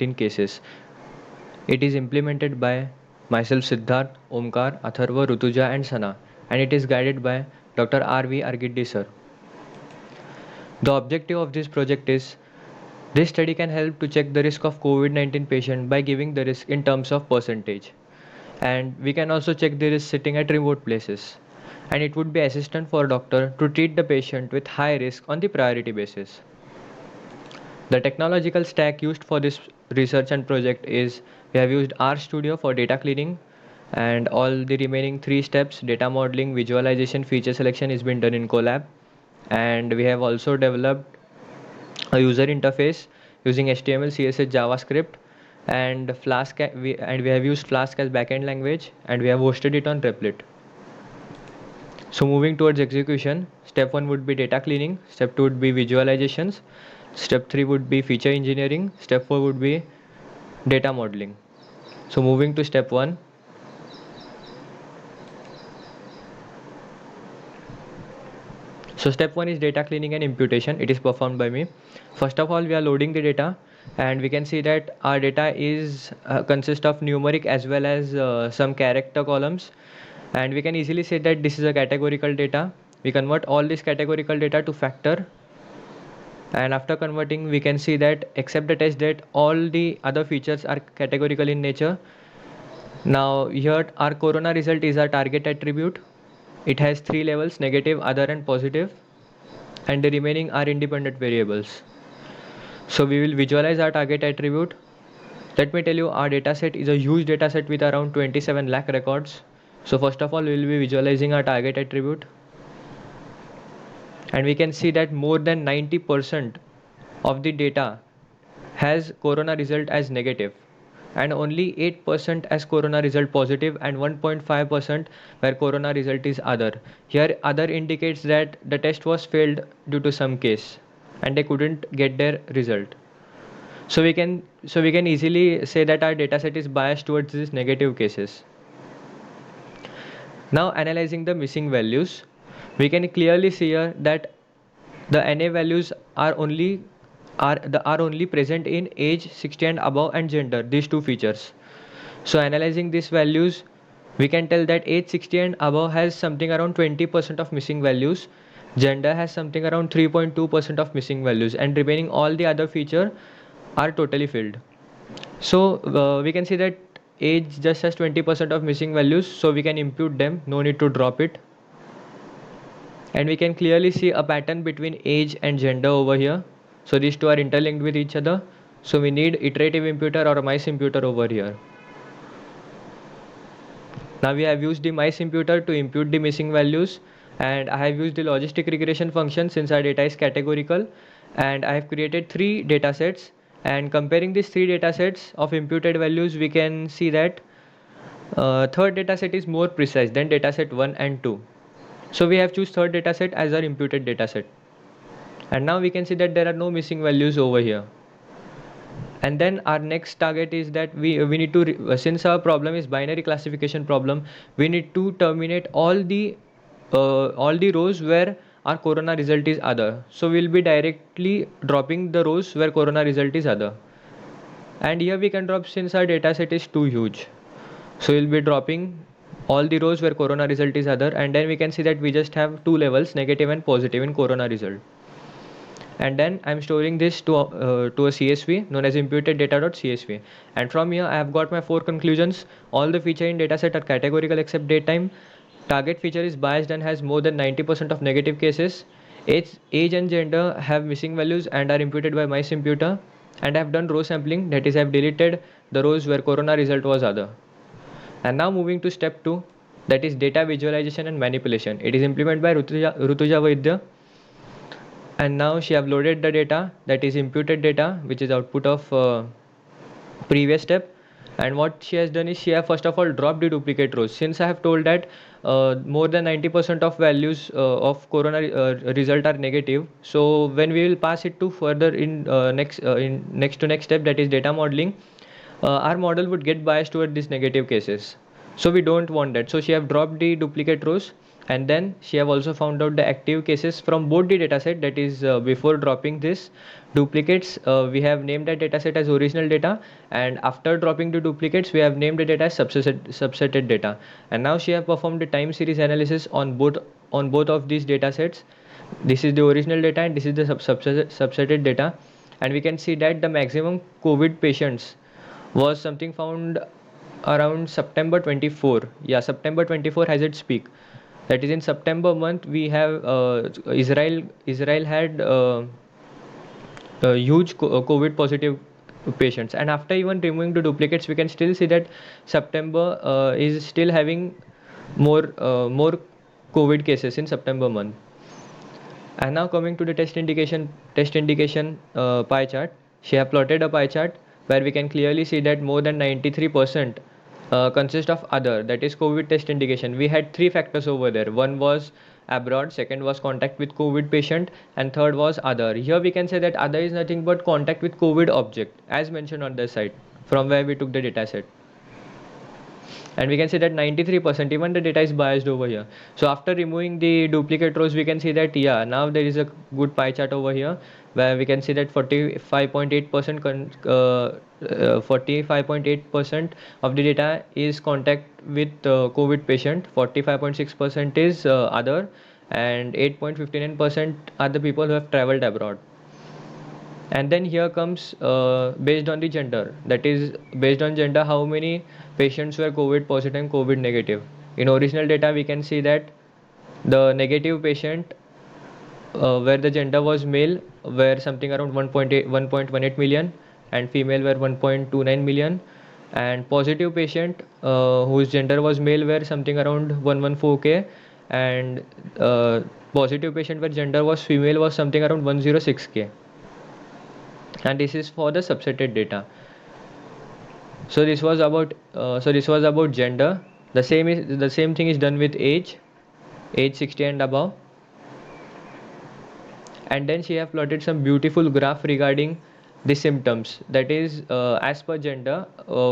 COVID-19 cases. It is implemented by myself, Siddharth, Omkar, Atharva, Rutuja, and Sana, and it is guided by Dr. R.V. Argiddi sir. The objective of this project is this study can help to check the risk of COVID-19 patient by giving the risk in terms of percentage. And we can also check the risk sitting at remote places. And it would be assistant for doctor to treat the patient with high risk on the priority basis. The technological stack used for this research and project is we have used RStudio for data cleaning, and all the remaining three steps, data modeling, visualization, feature selection, is been done in Colab. And we have also developed a user interface using HTML, CSS, JavaScript, and Flask. We have used Flask as backend language, and we have hosted it on Replit. So moving towards execution, step 1 would be data cleaning, step 2 would be visualizations, step 3 would be feature engineering, step 4 would be data modeling. So moving to step 1. So step 1 is data cleaning and imputation. It is performed by me. First of all, we are loading the data, and we can see that our data is consists of numeric as well as some character columns, and we can easily say that this is a categorical data. We convert all this categorical data to factor, and after converting we can see that except the test date, all the other features are categorical in nature. Now here our corona result is our target attribute. It has 3 levels: negative, other, and positive, and the remaining are independent variables. So we will visualize our target attribute. Let me tell you, our dataset is a huge dataset with around 27 lakh records. So first of all, we will be visualizing our target attribute, and we can see that more than 90% of the data has corona result as negative, and only 8% as corona result positive, and 1.5% where corona result is other. Here other indicates that the test was failed due to some case and they couldn't get their result. So we can easily say that our dataset is biased towards these negative cases. Now analyzing the missing values, we can clearly see here that the NA values are only present in age, 60 and above, and gender, these two features. So analyzing these values, we can tell that age 60 and above has something around 20% of missing values, gender has something around 3.2% of missing values, and remaining all the other feature are totally filled. So we can see that age just has 20% of missing values, so we can impute them, no need to drop it. And we can clearly see a pattern between age and gender over here. So these two are interlinked with each other. So we need iterative imputer or a mice imputer over here. Now we have used the mice imputer to impute the missing values, and I have used the logistic regression function since our data is categorical, and I have created 3 data sets, and comparing these 3 data sets of imputed values, we can see that third data set is more precise than data set 1 and 2. So we have choose third data set as our imputed data set, and now we can see that there are no missing values over here. And then our next target is that we need to since our problem is binary classification problem, we need to terminate all the rows where our corona result is other. So we'll be directly dropping the rows where corona result is other, and here we can drop since our data set is too huge. So we'll be dropping all the rows where corona result is other, and then we can see that we just have 2 levels, negative and positive, in corona result. And then I'm storing this to a CSV known as imputed data.csv, and from here I have got my 4 conclusions. All the feature in dataset are categorical except date time. Target feature is biased and has more than 90% of negative cases. Age and gender have missing values and are imputed by mice imputer. And I have done row sampling, that is I have deleted the rows where corona result was other. And now moving to step 2, that is data visualization and manipulation. It is implemented by Rutuja Vaidya, and now she have loaded the data, that is imputed data, which is output of previous step. And what she has done is she have first of all dropped the duplicate rows, since I have told that more than 90% of values of corona result are negative. So when we will pass it to further in next step, that is data modeling, our model would get biased toward these negative cases, so we don't want that. So she have dropped the duplicate rows, And then she have also found out the active cases from both the dataset, that is before dropping this duplicates, we have named that dataset as original data, and after dropping the duplicates we have named the data as subsetted data. And now she have performed the time series analysis on both of these datasets. This is the original data and this is the subsetted data, and we can see that the maximum COVID patients was something found around September 24. Yeah, September 24 has its peak. That is in September month we have Israel had huge COVID positive patients, and after even removing the duplicates we can still see that September is still having more COVID cases in September month. And now coming to the test indication pie chart. She have plotted a pie chart where we can clearly see that more than 93% consist of other, that is COVID test indication. We had three factors over there. One was abroad, second was contact with COVID patient, and third was other. Here we can say that other is nothing but contact with COVID object as mentioned on the site from where we took the data set. And we can see that 93% even the data is biased over here. So after removing the duplicate rows we can see that yeah, now there is a good pie chart over here where we can see that 45.8% 45.8% of the data is contact with COVID patient, 45.6% is other, and 8.59% are the people who have traveled abroad. And then here comes based on the gender, that is based on gender how many patients were COVID positive and COVID negative. In original data we can see that the negative patient where the gender was male were something around 1.18 million, and female were 1.29 million, and positive patient whose gender was male were something around 114k, and positive patient where gender was female was something around 106k. And this is for the subsetted data. So this was about gender. The same thing is done with age 60 and above. And then she have plotted some beautiful graph regarding the symptoms, that is as per gender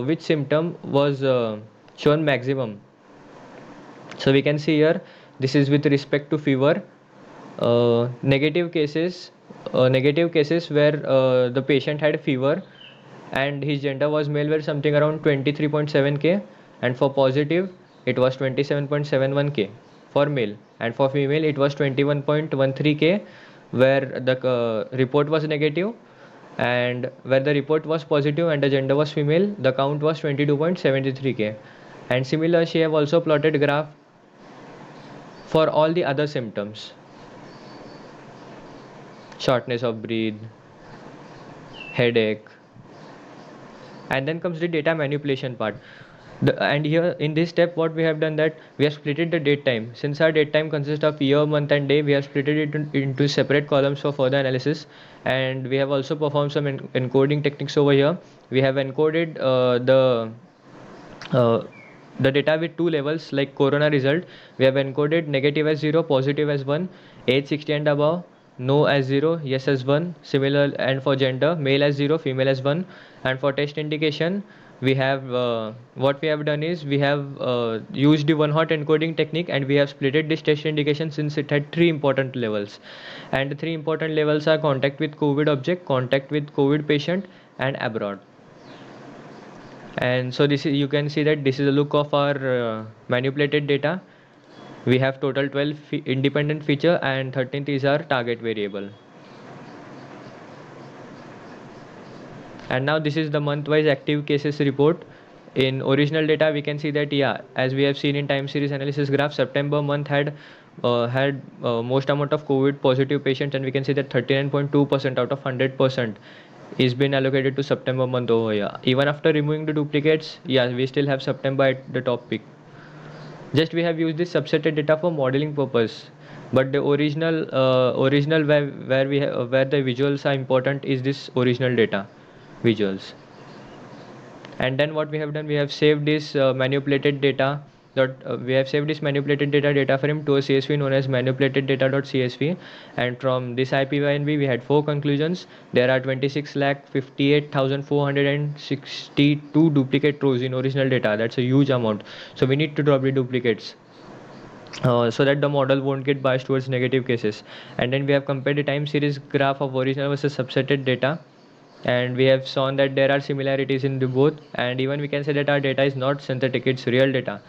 which symptom was shown maximum. So we can see here this is with respect to fever. Negative cases where the patient had fever and his gender was male were something around 23.7k, and for positive it was 27.71k for male, and for female it was 21.13k where the report was negative, and where the report was positive and the gender was female the count was 22.73k. And similar she have also plotted graph for all the other symptoms: shortness of breath, headache. And then comes the data manipulation part. And here in this step what we have done, that we have splitted the date time. Since our date time consists of year, month and day, we have splitted it into separate columns for further analysis. And we have also performed some encoding techniques over here. We have encoded uh, the data with two levels, like corona result. We have encoded negative as 0, positive as 1, age 60 and above, no as 0, yes as 1, similar. And for gender, male as 0, female as 1. And for test indication, we have what we have done is we have used the one hot encoding technique, and we have splitted this test indication since it had three important levels. And the three important levels are contact with COVID object, contact with COVID patient, and abroad. And so this is, you can see that this is a look of our manipulated data. We have total 12 independent feature, and 13th is our target variable. And now this is the month-wise active cases report. In original data we can see that yeah, as we have seen in time series analysis graph, September month had most amount of COVID positive patients, and we can see that 39.2% out of 100% is been allocated to September month over here. Even after removing the duplicates, yeah, we still have September at the top peak. Just we have used this subsetted data for modeling purpose, but the original where the visuals are important is this original data visuals. And then what we have done, we have saved this manipulated data we have saved this manipulated data frame to a CSV known as manipulated data.csv. And from this IPYNB we had four conclusions. There are 26,58,462 duplicate rows in original data. That's a huge amount, so we need to drop the duplicates. so that the model won't get biased towards negative cases. And then we have compared the time series graph of original versus subsetted data, and we have shown that there are similarities in the both, and even we can say that our data is not synthetic, it's real data.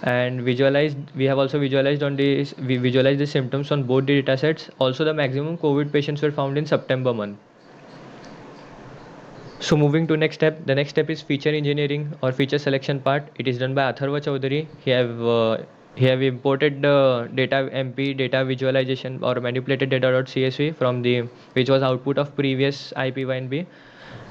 And visualized, we have also visualized on this, we visualized the symptoms on both the data sets. Also the maximum COVID patients were found in September month. So moving to next step, the next step is feature engineering or feature selection part. It is done by Atharva Chaudhary. He have imported the data MP data visualization or manipulated data.csv from the which was output of previous IPYNB.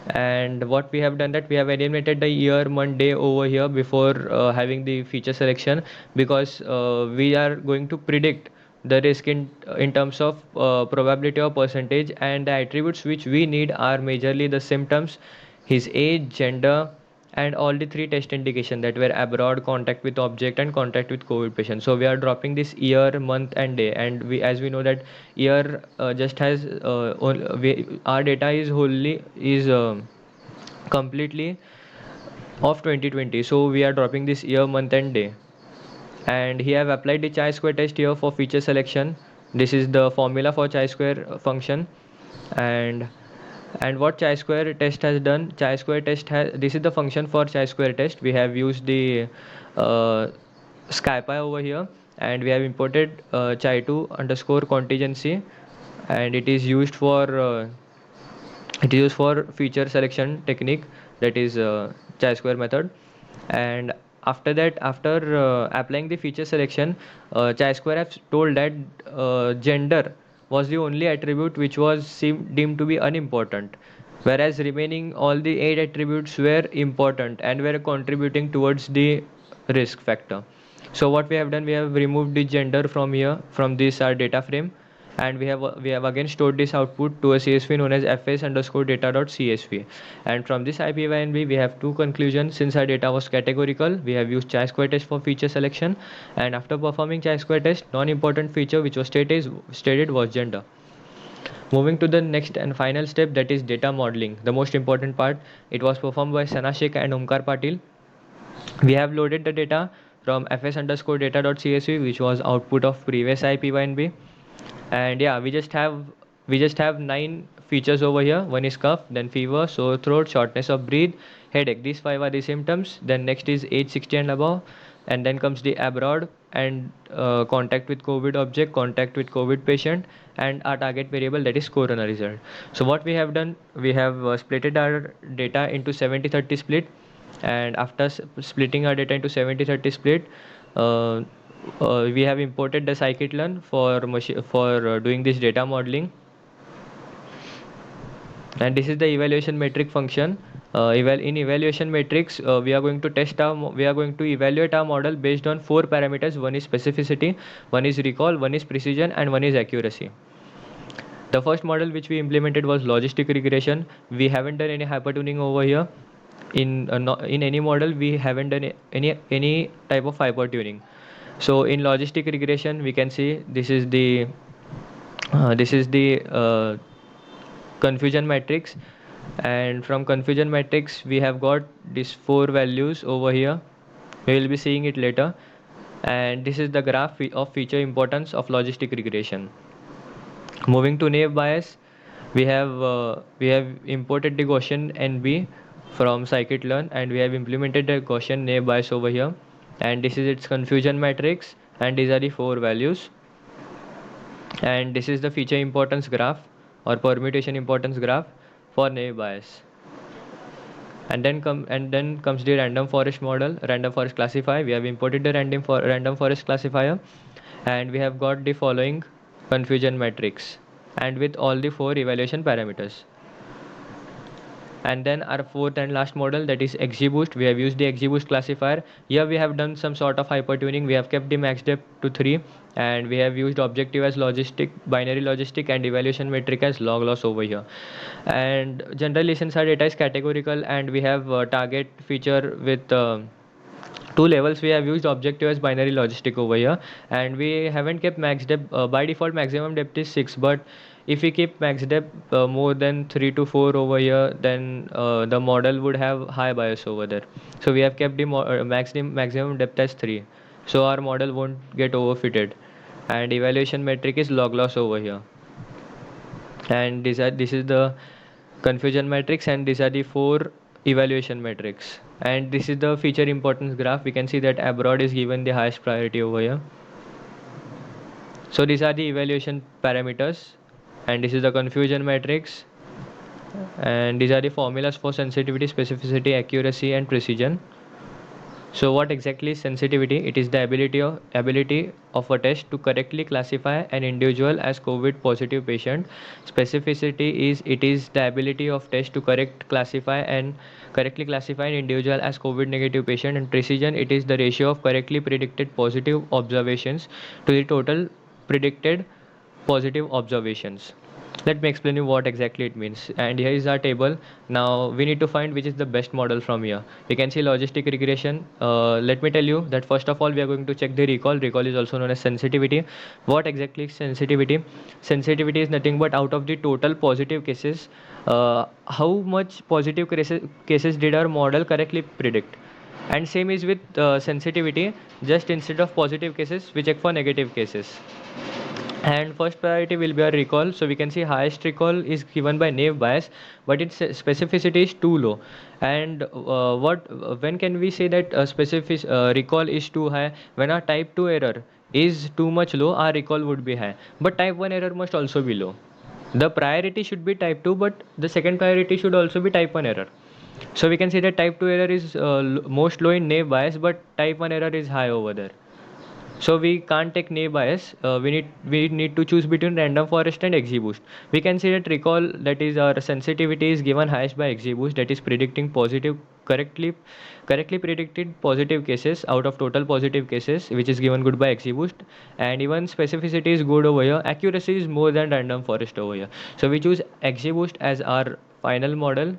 And what we have done that we have eliminated the year, month, day over here before having the feature selection, because we are going to predict the risk in terms of probability or percentage, and the attributes which we need are majorly the symptoms, his age, gender, and all the three test indication that were abroad, contact with object, and contact with COVID patient. So we are dropping this year, month, and day. And we, as we know that year just has our data is wholly is completely of 2020. So we are dropping this year, month, and day. And he have applied the chi-square test here for feature selection. This is the formula for chi-square function. And what chi-square test has done, chi-square test has, this is the function for chi-square test. We have used the SkyPy over here, and we have imported chi2 underscore contingency, and it is used for feature selection technique, that is chi-square method. And after that, after applying the feature selection, chi-square has told that gender was the only attribute which was deemed to be unimportant, whereas remaining all the 8 attributes were important and were contributing towards the risk factor. So what we have done, we have removed the gender from here, from this our data frame, and we have again stored this output to a CSV known as fs underscore data.csv. And from this IPYNB we have two conclusions. Since our data was categorical, we have used chi-square test for feature selection, and after performing chi-square test, non-important feature which was stated was gender. Moving to the next and final step, that is data modeling, the most important part. It was performed by Sana Sheikh and Omkar Patil. We have loaded the data from fs underscore data.csv, which was output of previous IPYNB. And yeah, we just have 9 features over here. One is cough, then fever, sore throat, shortness of breath, headache. These 5 are the symptoms. Then next is age 60 and above, and then comes the abroad and contact with COVID object, contact with COVID patient, and our target variable, that is corona result. So what we have done, we have splitted our data into 70-30 split, and after splitting our data into 70-30 split, uh, we have imported the scikit-learn for doing this data modeling. And this is the evaluation metric function. In evaluation metrics, we are going to evaluate our model based on 4 parameters. One is specificity, one is recall, one is precision, and one is accuracy. The first model which we implemented was logistic regression. We haven't done any hypertuning over here. In any model, we haven't done any type of hypertuning. So in logistic regression, we can see this is the confusion matrix, and from confusion matrix we have got these 4 values over here. We will be seeing it later. And this is the graph of feature importance of logistic regression. Moving to naive Bayes, we have imported the Gaussian NB from scikit-learn, and we have implemented the Gaussian naive Bayes over here. And this is its confusion matrix, and these are the 4 values. And this is the feature importance graph or permutation importance graph for naive Bayes. And then comes the random forest model, random forest classifier. We have imported the random forest classifier, and we have got the following confusion matrix, and with all the 4 evaluation parameters. And then our fourth and last model, that is XGBoost. We have used the XGBoost classifier. Here we have done some sort of hypertuning. We have kept the max depth to 3, and we have used objective as logistic, binary logistic, and evaluation metric as log loss over here. And generally, since our data is categorical and we have target feature with 2 levels, we have used objective as binary logistic over here, and we haven't kept max depth. By default maximum depth is 6, but if we keep max depth more than 3 to 4 over here, then the model would have high bias over there. So we have kept the maximum depth as 3. so our model won't get overfitted. And evaluation metric is log loss over here. And this is the confusion matrix, and these are the four evaluation metrics. And this is the feature importance graph. We can see that abroad is given the highest priority over here. So these are the evaluation parameters, and this is the confusion matrix, and these are the formulas for sensitivity, specificity, accuracy, and precision. So what exactly is sensitivity? It is the ability of a test to correctly classify an individual as COVID positive patient. Specificity is it is the ability of test to correctly classify an individual as COVID negative patient. And precision, it is the ratio of correctly predicted positive observations to the total predicted positive observations. Let me explain you what exactly it means. And here is our table. Now we need to find which is the best model from here. We can see logistic regression. Let me tell you that first of all we are going to check the recall. Recall is also known as sensitivity. What exactly is sensitivity? Sensitivity is nothing but out of the total positive cases, how much positive cases did our model correctly predict. And same is with sensitivity. Just instead of positive cases, we check for negative cases. And first priority will be our recall. So we can see highest recall is given by naive Bayes, but its specificity is too low. And when can we say that specific recall is too high? When our type 2 error is too much low, our recall would be high, but type 1 error must also be low. The priority should be type 2, but the second priority should also be type 1 error. So we can see that type 2 error is most low in naive Bayes, but type 1 error is high over there. So we can't take naive Bayes. We need to choose between random forest and XGBoost. We can see that recall, that is our sensitivity, is given highest by XGBoost, that is predicting correctly predicted positive cases out of total positive cases, which is given good by XGBoost. And even specificity is good over here. Accuracy is more than random forest over here. So we choose XGBoost as our final model.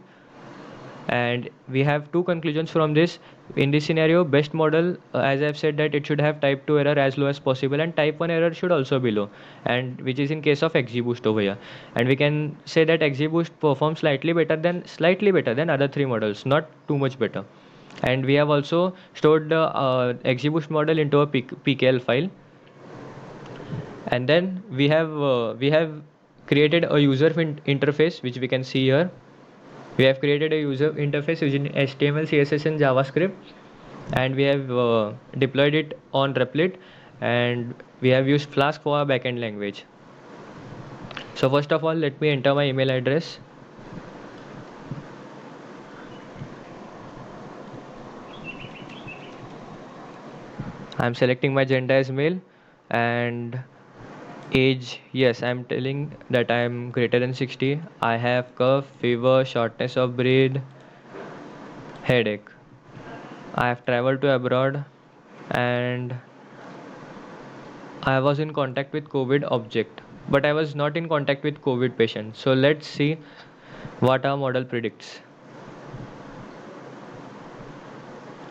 And we have two conclusions from this. In this scenario, best model, as I've said, that it should have type 2 error as low as possible, and type 1 error should also be low, and which is in case of XGBoost over here. And we can say that XGBoost performs slightly better than other three models, not too much better. And we have also stored the XGBoost model into a pkl file. And then we have created a user interface, which we can see here. We have created a user interface using HTML, CSS, and JavaScript, and we have deployed it on Replit, and we have used Flask for our backend language. So first of all, let me enter my email address. I'm selecting my gender as male, and age, yes, I'm telling that I'm greater than 60. I have cough, fever, shortness of breath, headache. I have traveled to abroad, and I was in contact with COVID object, but I was not in contact with COVID patient. So let's see what our model predicts.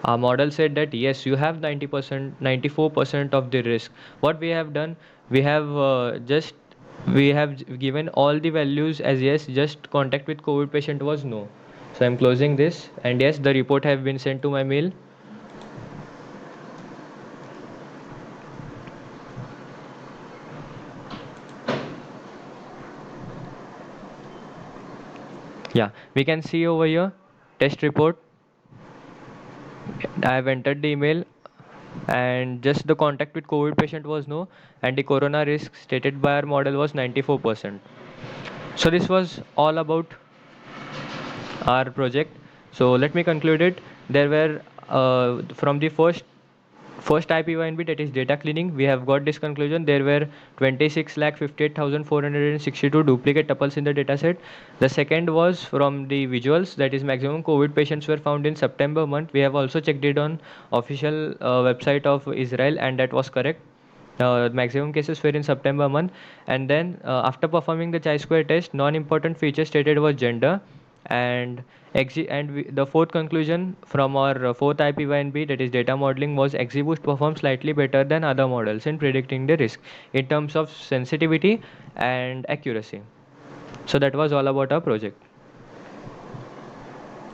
Our model said that yes, you have 90%, 94% of the risk. What we have done, we have given all the values as yes, just contact with COVID patient was no. So I'm closing this, and yes, the report have been sent to my mail. Yeah, we can see over here test report. I have entered the email, and just the contact with COVID patient was no, and the corona risk stated by our model was 94%. So this was all about our project. So let me conclude it. There were from the first IPYNB, that is data cleaning, we have got this conclusion. There were 26,58,462 duplicate tuples in the dataset. The second was from the visuals, that is maximum COVID patients were found in September month. We have also checked it on official website of Israel, and that was correct. Maximum cases were in September month. And then after performing the chi-square test, non-important feature stated was gender. And the fourth conclusion from our fourth IPYNB, that is data modeling, was XGBoost performs slightly better than other models in predicting the risk in terms of sensitivity and accuracy. So that was all about our project.